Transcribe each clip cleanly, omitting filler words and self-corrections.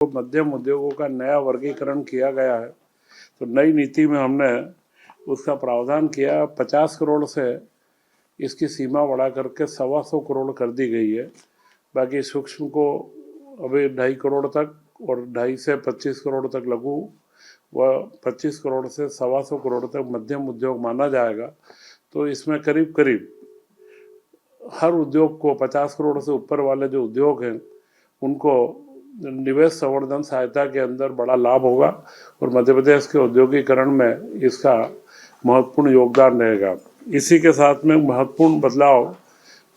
तो मध्यम उद्योगों का नया वर्गीकरण किया गया है। तो नई नीति में हमने उसका प्रावधान किया। 50 करोड़ से इसकी सीमा बढ़ा करके 125 करोड़ कर दी गई है। बाकी सूक्ष्म को अभी 2.5 करोड़ तक और 2.5 से 25 करोड़ तक लघु व 25 करोड़ से 125 करोड़ तक मध्यम उद्योग माना जाएगा। तो इसमें करीब करीब हर उद्योग को 50 करोड़ से ऊपर वाले जो उद्योग हैं उनको निवेश संवर्धन सहायता के अंदर बड़ा लाभ होगा और मध्य प्रदेश के औद्योगिकरण में इसका महत्वपूर्ण योगदान रहेगा। इसी के साथ में महत्वपूर्ण बदलाव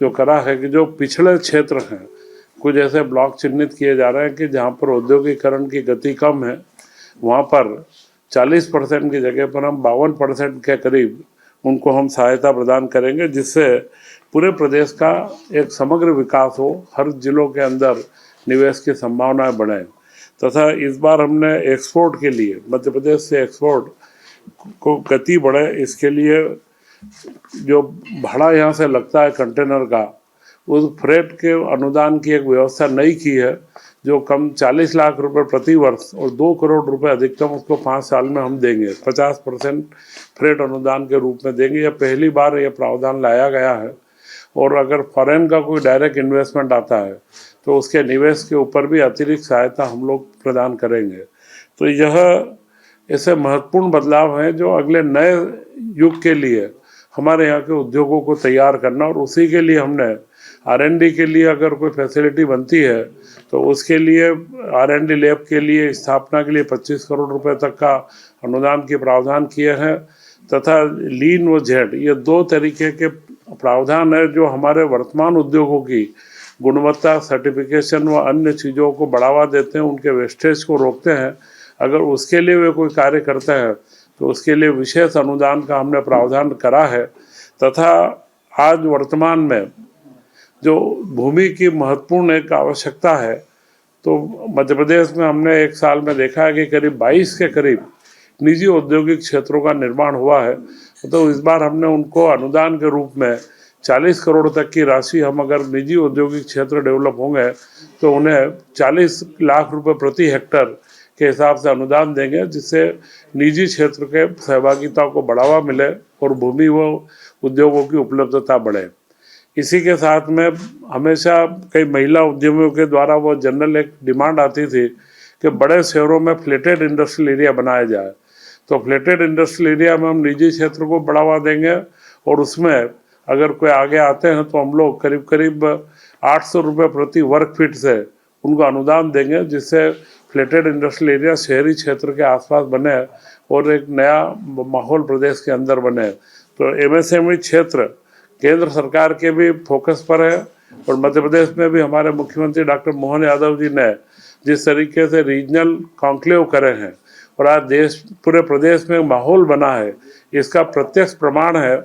जो करा है कि जो पिछड़े क्षेत्र हैं, कुछ ऐसे ब्लॉक चिन्हित किए जा रहे हैं कि जहाँ पर औद्योगिकरण की गति कम है, वहाँ पर 40% की जगह पर हम 52% के करीब उनको हम सहायता प्रदान करेंगे, जिससे पूरे प्रदेश का एक समग्र विकास हो, हर जिलों के अंदर निवेश की संभावनाएं बढ़े। तथा इस बार हमने एक्सपोर्ट के लिए मध्य प्रदेश से एक्सपोर्ट को गति बढ़े, इसके लिए जो भाड़ा यहाँ से लगता है कंटेनर का, उस फ्रेट के अनुदान की एक व्यवस्था नई की है, जो कम 40 लाख रुपए प्रति वर्ष और 2 करोड़ रुपए अधिकतम उसको 5 साल में हम देंगे। 50% फ्रेट अनुदान के रूप में देंगे। यह पहली बार यह प्रावधान लाया गया है। और अगर फॉरेन का कोई डायरेक्ट इन्वेस्टमेंट आता है तो उसके निवेश के ऊपर भी अतिरिक्त सहायता हम लोग प्रदान करेंगे। तो यह ऐसे महत्वपूर्ण बदलाव हैं जो अगले नए युग के लिए हमारे यहाँ के उद्योगों को तैयार करना, और उसी के लिए हमने R&D के लिए अगर कोई फैसिलिटी बनती है तो उसके लिए R&D लैब के लिए स्थापना के लिए 25 करोड़ रुपए तक का अनुदान के प्रावधान किए हैं। तथा लीन व जेड, ये 2 तरीके के प्रावधान है जो हमारे वर्तमान उद्योगों की गुणवत्ता, सर्टिफिकेशन व अन्य चीज़ों को बढ़ावा देते हैं, उनके वेस्टेज को रोकते हैं। अगर उसके लिए वे कोई कार्य करते हैं तो उसके लिए विशेष अनुदान का हमने प्रावधान करा है। तथा आज वर्तमान में जो भूमि की महत्वपूर्ण एक आवश्यकता है, तो मध्य प्रदेश में हमने एक साल में देखा है कि करीब 22 के करीब निजी औद्योगिक क्षेत्रों का निर्माण हुआ है। तो इस बार हमने उनको अनुदान के रूप में 40 करोड़ तक की राशि, हम अगर निजी औद्योगिक क्षेत्र डेवलप होंगे तो उन्हें 40 लाख रुपए प्रति हेक्टर के हिसाब से अनुदान देंगे, जिससे निजी क्षेत्र के सहभागिता को बढ़ावा मिले और भूमि व उद्योगों की उपलब्धता बढ़े। इसी के साथ में हमेशा कई महिला उद्यमियों के द्वारा वो जनरल एक डिमांड आती थी कि बड़े शहरों में फ्लेटेड इंडस्ट्रियल एरिया बनाया जाए। तो फ्लेटेड इंडस्ट्रियल एरिया में हम निजी क्षेत्र को बढ़ावा देंगे और उसमें अगर कोई आगे आते हैं तो हम लोग करीब करीब 800 रुपये प्रति वर्ग फीट से उनको अनुदान देंगे, जिससे फ्लेटेड इंडस्ट्रियल एरिया शहरी क्षेत्र के आसपास बने और एक नया माहौल प्रदेश के अंदर बने। तो MSME क्षेत्र केंद्र सरकार के भी फोकस पर है और मध्य प्रदेश में भी हमारे मुख्यमंत्री डॉक्टर मोहन यादव जी ने जिस तरीके से रीजनल कॉन्क्लेव करे हैं और आज देश पूरे प्रदेश में माहौल बना है, इसका प्रत्यक्ष प्रमाण है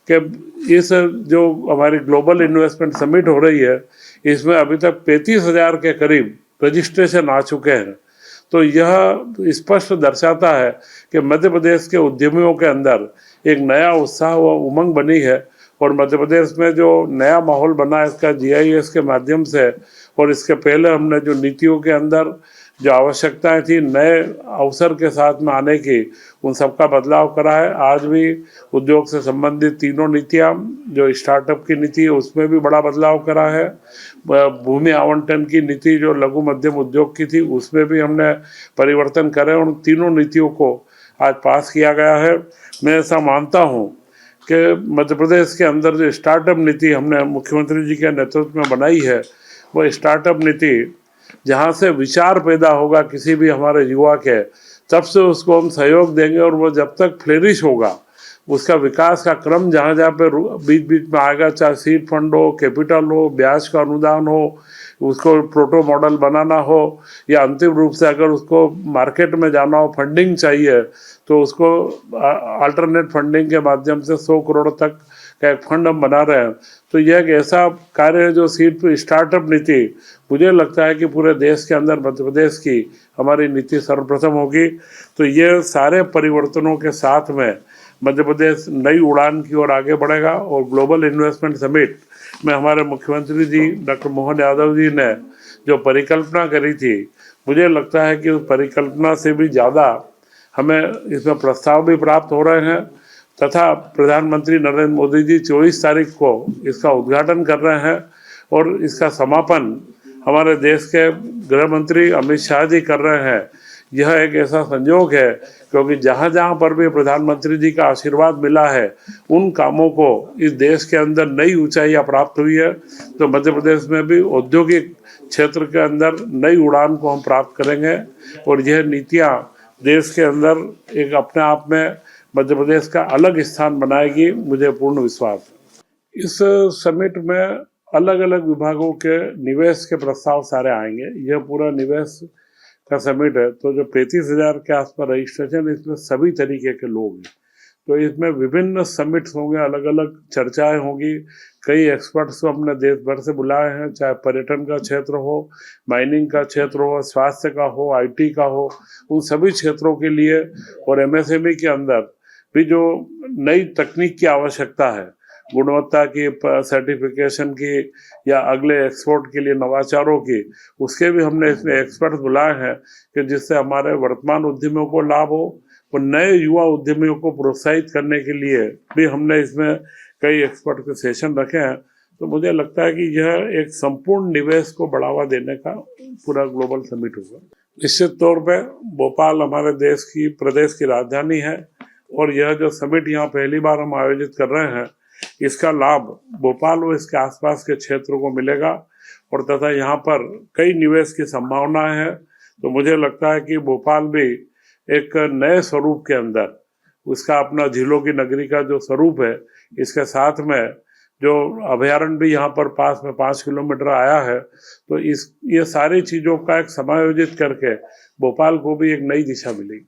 कि इस जो हमारी ग्लोबल इन्वेस्टमेंट समिट हो रही है, इसमें अभी तक 35,000 के करीब रजिस्ट्रेशन आ चुके हैं। तो यह स्पष्ट दर्शाता है कि मध्य प्रदेश के उद्यमियों के अंदर एक नया उत्साह व उमंग बनी है और मध्य प्रदेश में जो नया माहौल बना है इसका GIS के माध्यम से, और इसके पहले हमने जो नीतियों के अंदर जो आवश्यकताएं थी नए अवसर के साथ में आने की, उन सबका बदलाव करा है। आज भी उद्योग से संबंधित 3 नीतियां, जो स्टार्टअप की नीति है उसमें भी बड़ा बदलाव करा है। भूमि आवंटन की नीति जो लघु मध्यम उद्योग की थी उसमें भी हमने परिवर्तन करे और 3 नीतियों को आज पास किया गया है। मैं ऐसा मानता हूँ कि मध्य प्रदेश के अंदर जो स्टार्टअप नीति हमने मुख्यमंत्री जी के नेतृत्व में बनाई है, वो स्टार्टअप नीति जहाँ से विचार पैदा होगा किसी भी हमारे युवा के, तब से उसको हम सहयोग देंगे और वो जब तक फ्लेरिश होगा उसका विकास का क्रम जहाँ जहाँ पे बीच बीच में आएगा, चाहे सीड फंड हो, कैपिटल हो, ब्याज का अनुदान हो, उसको प्रोटो मॉडल बनाना हो, या अंतिम रूप से अगर उसको मार्केट में जाना हो, फंडिंग चाहिए तो उसको अल्टरनेट फंडिंग के माध्यम से 100 करोड़ तक का एक फंड हम बना रहे हैं। तो यह एक ऐसा कार्य है जो स्टार्टअप नीति, मुझे लगता है कि पूरे देश के अंदर मध्य प्रदेश की हमारी नीति सर्वप्रथम होगी। तो ये सारे परिवर्तनों के साथ में मध्य प्रदेश नई उड़ान की ओर आगे बढ़ेगा और ग्लोबल इन्वेस्टमेंट समिट में हमारे मुख्यमंत्री जी डॉक्टर मोहन यादव जी ने जो परिकल्पना करी थी मुझे लगता है कि उस परिकल्पना से भी ज़्यादा हमें इसमें प्रस्ताव भी प्राप्त हो रहे हैं तथा प्रधानमंत्री नरेंद्र मोदी जी 24 तारीख को इसका उद्घाटन कर रहे हैं और इसका समापन हमारे देश के गृह मंत्री अमित शाह जी कर रहे हैं। यह एक ऐसा संयोग है क्योंकि जहाँ जहाँ पर भी प्रधानमंत्री जी का आशीर्वाद मिला है उन कामों को इस देश के अंदर नई ऊंचाइयाँ प्राप्त हुई है। तो मध्य प्रदेश में भी औद्योगिक क्षेत्र के अंदर नई उड़ान को हम प्राप्त करेंगे और यह नीतियाँ देश के अंदर एक अपने आप में मध्य प्रदेश का अलग स्थान बनाएगी, मुझे पूर्ण विश्वास है। इस समिट में अलग अलग विभागों के निवेश के प्रस्ताव सारे आएंगे। यह पूरा निवेश का समिट है, तो जो 35,000 के आसपास रजिस्ट्रेशन, इसमें सभी तरीके के लोग हैं। तो इसमें विभिन्न समिट्स होंगे, अलग अलग चर्चाएं होंगी। कई एक्सपर्ट्स को हमने देश भर से बुलाए हैं, चाहे पर्यटन का क्षेत्र हो, माइनिंग का क्षेत्र हो, स्वास्थ्य का हो, IT का हो, उन सभी क्षेत्रों के लिए। और MSME के अंदर भी जो नई तकनीक की आवश्यकता है, गुणवत्ता की, सर्टिफिकेशन की या अगले एक्सपोर्ट के लिए नवाचारों की, उसके भी हमने इसमें एक्सपर्ट बुलाए हैं कि जिससे हमारे वर्तमान उद्यमियों को लाभ हो और नए युवा उद्यमियों को प्रोत्साहित करने के लिए भी हमने इसमें कई एक्सपर्ट के सेशन रखे हैं। तो मुझे लगता है कि यह एक संपूर्ण निवेश को बढ़ावा देने का पूरा ग्लोबल समिट होगा। निश्चित तौर पे भोपाल हमारे देश की प्रदेश की राजधानी है और यह जो समिट यहाँ पहली बार हम आयोजित कर रहे हैं, इसका लाभ भोपाल और इसके आसपास के क्षेत्रों को मिलेगा और तथा यहाँ पर कई निवेश की संभावनाएं हैं। तो मुझे लगता है कि भोपाल भी एक नए स्वरूप के अंदर उसका अपना झीलों की नगरी का जो स्वरूप है, इसके साथ में जो अभयारण्य भी यहाँ पर पास में 5 किलोमीटर आया है, तो ये सारी चीज़ों का एक समायोजित करके भोपाल को भी एक नई दिशा मिलेगी।